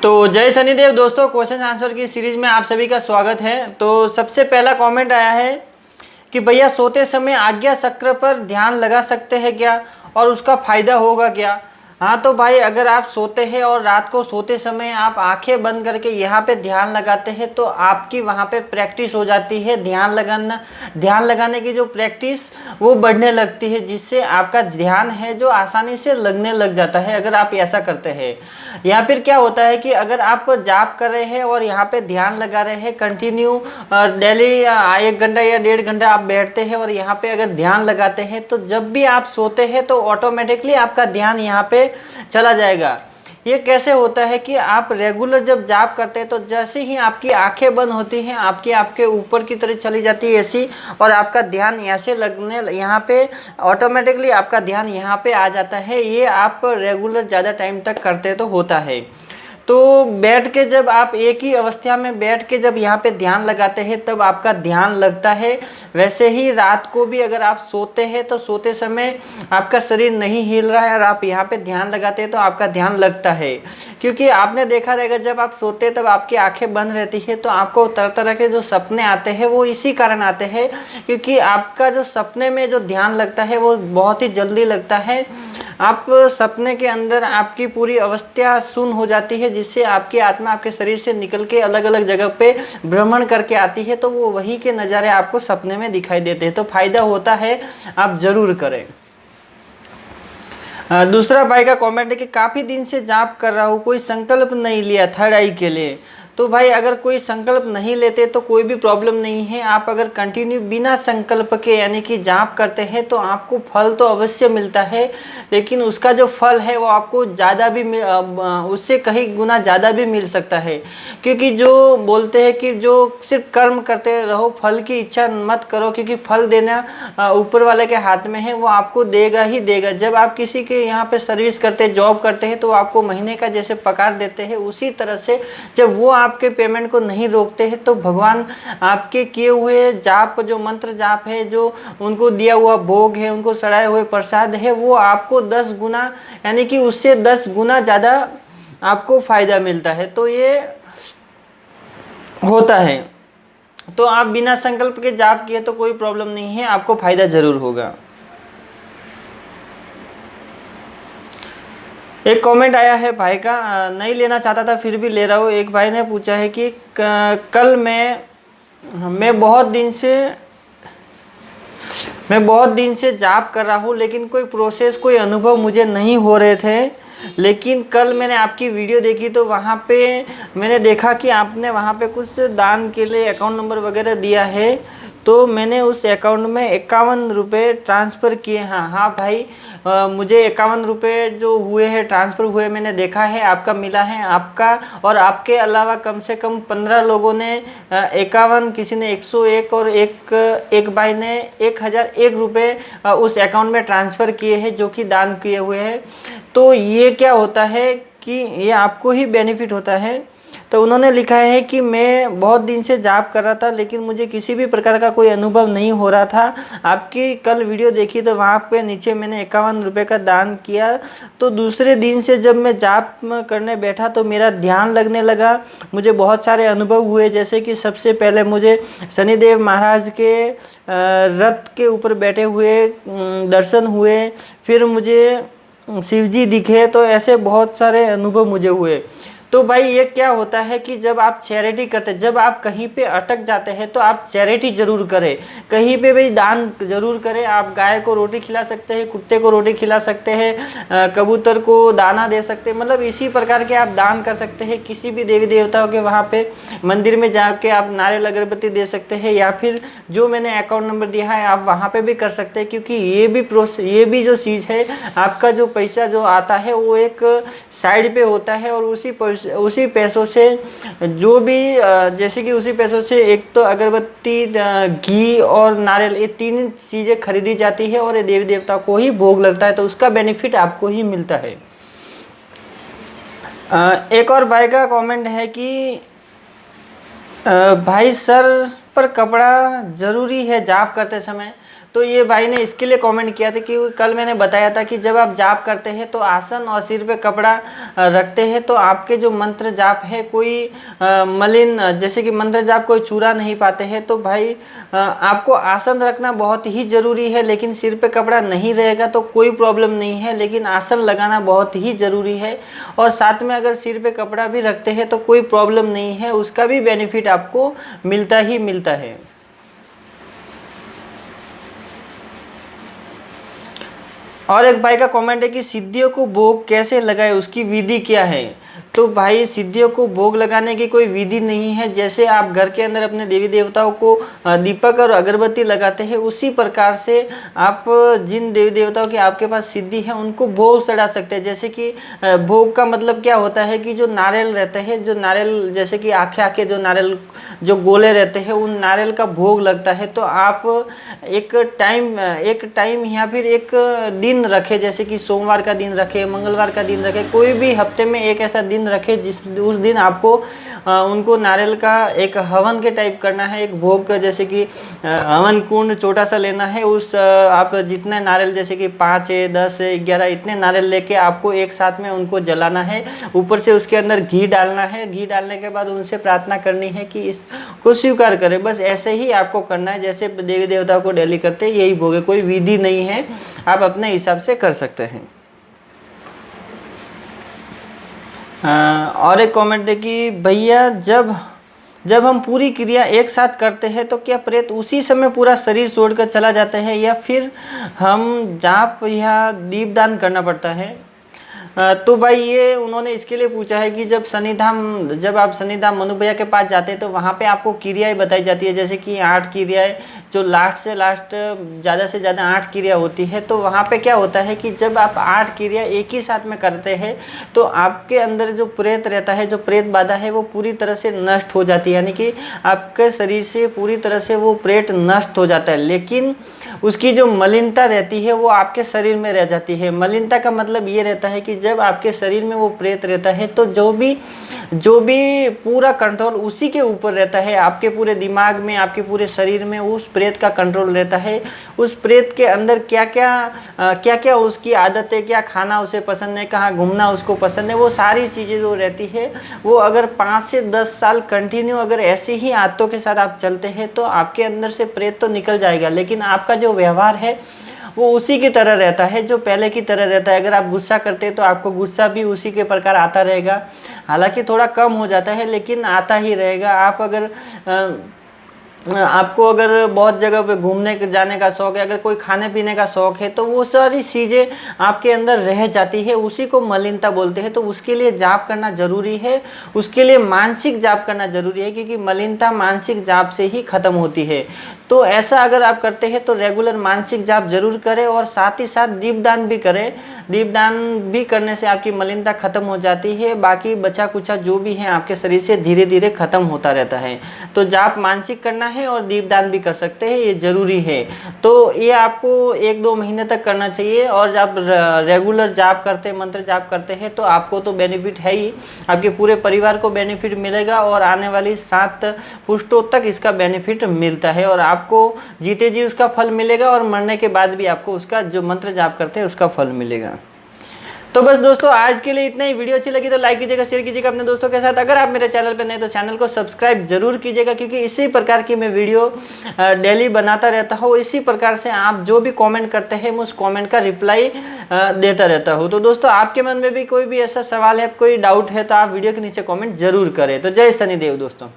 तो जय शनिदेव दोस्तों, क्वेश्चन आंसर की सीरीज में आप सभी का स्वागत है। तो सबसे पहला कमेंट आया है कि भैया सोते समय आज्ञा चक्र पर ध्यान लगा सकते हैं क्या और उसका फायदा होगा क्या। हाँ तो भाई, अगर आप सोते हैं और रात को सोते समय आप आंखें बंद करके यहाँ पे ध्यान लगाते हैं तो आपकी वहाँ पे प्रैक्टिस हो जाती है। ध्यान लगाने की जो प्रैक्टिस वो बढ़ने लगती है, जिससे आपका ध्यान है जो आसानी से लगने लग जाता है अगर आप ऐसा करते हैं। या फिर क्या होता है कि अगर आप जाप कर रहे हैं और यहाँ पे ध्यान लगा रहे हैं कंटिन्यू डेली 1 घंटा या 1.5 घंटा आप बैठते हैं और यहाँ पे अगर ध्यान लगाते हैं तो जब भी आप सोते हैं तो ऑटोमेटिकली आपका ध्यान यहाँ पे चला जाएगा। ये कैसे होता है कि आप रेगुलर जब जाप करते हैं तो जैसे ही आपकी आंखें बंद होती हैं आपके ऊपर की तरफ चली जाती है ऐसी, और आपका ध्यान ऐसे लगने यहाँ पे ऑटोमेटिकली आपका ध्यान यहाँ पे आ जाता है। ये आप रेगुलर ज़्यादा टाइम तक करते तो होता है। तो बैठ के जब आप एक ही अवस्था में बैठ के जब यहाँ पे ध्यान लगाते हैं तब आपका ध्यान लगता है। वैसे ही रात को भी अगर आप सोते हैं तो सोते समय आपका शरीर नहीं हिल रहा है और आप यहाँ पे ध्यान लगाते हैं तो आपका ध्यान लगता है। क्योंकि आपने देखा रहेगा जब आप सोते हैं तब आपकी आंखें बंद रहती है तो आपको तरह तरह के जो सपने आते हैं वो इसी कारण आते हैं, क्योंकि आपका जो सपने में जो ध्यान लगता है वो बहुत ही जल्दी लगता है। आप सपने के अंदर आपकी पूरी अवस्था शून्य हो जाती है, जिससे आपकी आत्मा आपके शरीर से निकल के अलग अलग जगह पे भ्रमण करके आती है, तो वो वही के नज़ारे आपको सपने में दिखाई देते हैं। तो फायदा होता है, आप जरूर करें। दूसरा भाई का कमेंट है कि काफ़ी दिन से जाप कर रहा हूँ, कोई संकल्प नहीं लिया थर्ड आई के लिए। तो भाई अगर कोई संकल्प नहीं लेते तो कोई भी प्रॉब्लम नहीं है। आप अगर कंटिन्यू बिना संकल्प के यानी कि जाप करते हैं तो आपको फल तो अवश्य मिलता है, लेकिन उसका जो फल है वो आपको ज़्यादा भी उससे कहीं गुना ज़्यादा भी मिल सकता है। क्योंकि जो बोलते हैं कि जो सिर्फ कर्म करते रहो, फल की इच्छा मत करो, क्योंकि फल देना ऊपर वाले के हाथ में है, वो आपको देगा ही देगा। जब आप किसी के यहाँ पे सर्विस करते हैं, जॉब करते हैं, तो आपको महीने का जैसे पगार देते हैं, उसी तरह से जब वो आपके पेमेंट को नहीं रोकते हैं तो भगवान आपके किए हुए जाप, जो मंत्र जाप है, जो उनको दिया हुआ भोग है, उनको चढ़ाए हुए प्रसाद है, वो आपको 10 गुना यानी कि उससे 10 गुना ज़्यादा आपको फायदा मिलता है। तो ये होता है। तो आप बिना संकल्प के जाप किए तो कोई प्रॉब्लम नहीं है, आपको फायदा जरूर होगा। एक कमेंट आया है भाई का, नहीं लेना चाहता था फिर भी ले रहा हूँ। एक भाई ने पूछा है कि कल मैं बहुत दिन से जाप कर रहा हूँ, लेकिन कोई प्रोसेस, कोई अनुभव मुझे नहीं हो रहे थे। लेकिन कल मैंने आपकी वीडियो देखी तो वहाँ पे मैंने देखा कि आपने वहाँ पे कुछ दान के लिए अकाउंट नंबर वगैरह दिया है, तो मैंने उस अकाउंट में 51 रुपये ट्रांसफ़र किए। हाँ भाई, मुझे 51 रुपये जो हुए हैं, ट्रांसफ़र हुए, मैंने देखा है, आपका मिला है। आपका और आपके अलावा कम से कम 15 लोगों ने 51, किसी ने 101 और एक भाई ने 1001 रुपये उस अकाउंट में ट्रांसफ़र किए हैं, जो कि दान किए हुए हैं। तो ये क्या होता है कि ये आपको ही बेनिफिट होता है। तो उन्होंने लिखा है कि मैं बहुत दिन से जाप कर रहा था लेकिन मुझे किसी भी प्रकार का कोई अनुभव नहीं हो रहा था। आपकी कल वीडियो देखी तो वहाँ पे नीचे मैंने 51 रुपये का दान किया। तो दूसरे दिन से जब मैं जाप करने बैठा तो मेरा ध्यान लगने लगा, मुझे बहुत सारे अनुभव हुए। जैसे कि सबसे पहले मुझे शनिदेव महाराज के रथ के ऊपर बैठे हुए दर्शन हुए, फिर मुझे शिवजी दिखे, तो ऐसे बहुत सारे अनुभव मुझे हुए। तो भाई ये क्या होता है कि जब आप चैरिटी करते हैं, जब आप कहीं पे अटक जाते हैं तो आप चैरिटी ज़रूर करें, कहीं पे भी दान ज़रूर करें। आप गाय को रोटी खिला सकते हैं, कुत्ते को रोटी खिला सकते हैं, कबूतर को दाना दे सकते हैं, मतलब इसी प्रकार के आप दान कर सकते हैं। किसी भी देवी देवताओं के वहाँ पे मंदिर में जाके आप नारियल अगरबत्ती दे सकते हैं, या फिर जो मैंने अकाउंट नंबर दिया है आप वहाँ पर भी कर सकते हैं। क्योंकि ये भी जो चीज़ है, आपका जो पैसा जो आता है वो एक साइड पे होता है, और उसी पैसों से जो भी जैसे कि उसी पैसों से एक तो अगरबत्ती, घी और नारियल, ये 3 चीज़ें खरीदी जाती है और ये देवी देवता को ही भोग लगता है, तो उसका बेनिफिट आपको ही मिलता है। एक और भाई का कमेंट है कि भाई सर पर कपड़ा ज़रूरी है जाप करते समय। तो ये भाई ने इसके लिए कमेंट किया था कि कल मैंने बताया था कि जब आप जाप करते हैं तो आसन और सिर पे कपड़ा रखते हैं तो आपके जो मंत्र जाप है कोई मलिन, जैसे कि मंत्र जाप कोई चुरा नहीं पाते हैं। तो भाई आपको आसन रखना बहुत ही ज़रूरी है, लेकिन सिर पे कपड़ा नहीं रहेगा तो कोई प्रॉब्लम नहीं है, लेकिन आसन लगाना बहुत ही ज़रूरी है। और साथ में अगर सिर पे कपड़ा भी रखते हैं तो कोई प्रॉब्लम नहीं है, उसका भी बेनिफिट आपको मिलता ही मिलता है। और एक भाई का कमेंट है कि सिद्धियों को भोग कैसे लगाए, उसकी विधि क्या है। तो भाई सिद्धियों को भोग लगाने की कोई विधि नहीं है। जैसे आप घर के अंदर अपने देवी देवताओं को दीपक और अगरबत्ती लगाते हैं, उसी प्रकार से आप जिन देवी देवताओं की आपके पास सिद्धि है उनको भोग चढ़ा सकते हैं। जैसे कि भोग का मतलब क्या होता है कि जो नारियल रहते हैं, जो नारियल जैसे कि आखे आखे जो नारियल जो गोले रहते हैं, उन नारियल का भोग लगता है। तो आप एक टाइम या फिर एक दिन रखे, जैसे कि सोमवार का दिन रखे, मंगलवार का दिन रखे, कोई भी हफ्ते में एक ऐसा दिन रखे उस दिन आपको उनको नारियल का एक हवन के टाइप करना है, एक भोग का, जैसे कि हवन कुंड छोटा सा लेना है। उस आप जितने नारियल, जैसे कि 5 है 10 है 11 इतने नारियल लेके आपको एक साथ में उनको जलाना है। ऊपर से उसके अंदर घी डालना है। घी डालने के बाद उनसे प्रार्थना करनी है कि इसको स्वीकार करें। बस ऐसे ही आपको करना है जैसे देवी देवताओं को डेली करते हैं, यही भोग है, कोई विधि नहीं है, आप अपने हिसाब से कर सकते हैं। और एक कमेंट है कि भैया जब हम पूरी क्रिया एक साथ करते हैं तो क्या प्रेत उसी समय पूरा शरीर छोड़कर चला जाता है या फिर हम जाप या दीपदान करना पड़ता है। तो भाई ये उन्होंने इसके लिए पूछा है कि जब आप शनिधाम मनु भैया के पास जाते हैं तो वहाँ पे आपको क्रियाएं बताई जाती है, जैसे कि 8 क्रियाएं, जो लास्ट से लास्ट ज़्यादा से ज़्यादा 8 क्रिया होती है। तो वहाँ पे क्या होता है कि जब आप 8 क्रिया एक ही साथ में करते हैं तो आपके अंदर जो प्रेत रहता है, जो प्रेत बाधा है, वो पूरी तरह से नष्ट हो जाती है, यानी कि आपके शरीर से पूरी तरह से वो प्रेत नष्ट हो जाता है। लेकिन उसकी जो मलिनता रहती है वो आपके शरीर में रह जाती है। मलिनता का मतलब ये रहता है कि जब आपके शरीर में वो प्रेत रहता है तो जो भी पूरा कंट्रोल उसी के ऊपर रहता है, आपके पूरे दिमाग में, आपके पूरे शरीर में उस प्रेत का कंट्रोल रहता है। उस प्रेत के अंदर क्या क्या उसकी आदत है, क्या खाना उसे पसंद है, कहाँ घूमना उसको पसंद है, वो सारी चीज़ें जो रहती है वो अगर 5 से 10 साल कंटिन्यू अगर ऐसी ही आदतों के साथ आप चलते हैं तो आपके अंदर से प्रेत तो निकल जाएगा, लेकिन आपका जो व्यवहार है वो उसी की तरह रहता है, जो पहले की तरह रहता है। अगर आप गुस्सा करते हैं तो आपको गुस्सा भी उसी के प्रकार आता रहेगा, हालांकि थोड़ा कम हो जाता है लेकिन आता ही रहेगा। आपको अगर बहुत जगह पे घूमने जाने का शौक़ है, अगर कोई खाने पीने का शौक़ है, तो वो सारी चीज़ें आपके अंदर रह जाती है, उसी को मलिनता बोलते हैं। तो उसके लिए जाप करना ज़रूरी है, उसके लिए मानसिक जाप करना ज़रूरी है, क्योंकि मलिनता मानसिक जाप से ही ख़त्म होती है। तो ऐसा अगर आप करते हैं तो रेगुलर मानसिक जाप जरूर करें और साथ ही साथ दीपदान भी करें। दीपदान भी करने से आपकी मलिनता ख़त्म हो जाती है, बाकी बचा कुचा जो भी है आपके शरीर से धीरे धीरे ख़त्म होता रहता है। तो जाप मानसिक करना है और दीपदान भी कर सकते हैं, ये ज़रूरी है। तो ये आपको 1-2 महीने तक करना चाहिए, और जब रेगुलर जाप करते हैं, मंत्र जाप करते हैं, तो आपको तो बेनिफिट है ही, आपके पूरे परिवार को बेनिफिट मिलेगा और आने वाली 7 पुश्तों तक इसका बेनिफिट मिलता है, और आपको जीते जी उसका फल मिलेगा और मरने के बाद भी आपको उसका जो मंत्र जाप करते हैं उसका फल मिलेगा। तो बस दोस्तों आज के लिए इतना ही। वीडियो अच्छी लगी तो लाइक कीजिएगा, शेयर कीजिएगा अपने दोस्तों के साथ। अगर आप मेरे चैनल पर नए तो चैनल को सब्सक्राइब जरूर कीजिएगा, क्योंकि इसी प्रकार की मैं वीडियो डेली बनाता रहता हूँ। इसी प्रकार से आप जो भी कमेंट करते हैं मैं उस कमेंट का रिप्लाई देता रहता हूँ। तो दोस्तों आपके मन में भी कोई भी ऐसा सवाल है, कोई डाउट है, तो आप वीडियो के नीचे कॉमेंट जरूर करें। तो जय शनिदेव दोस्तों।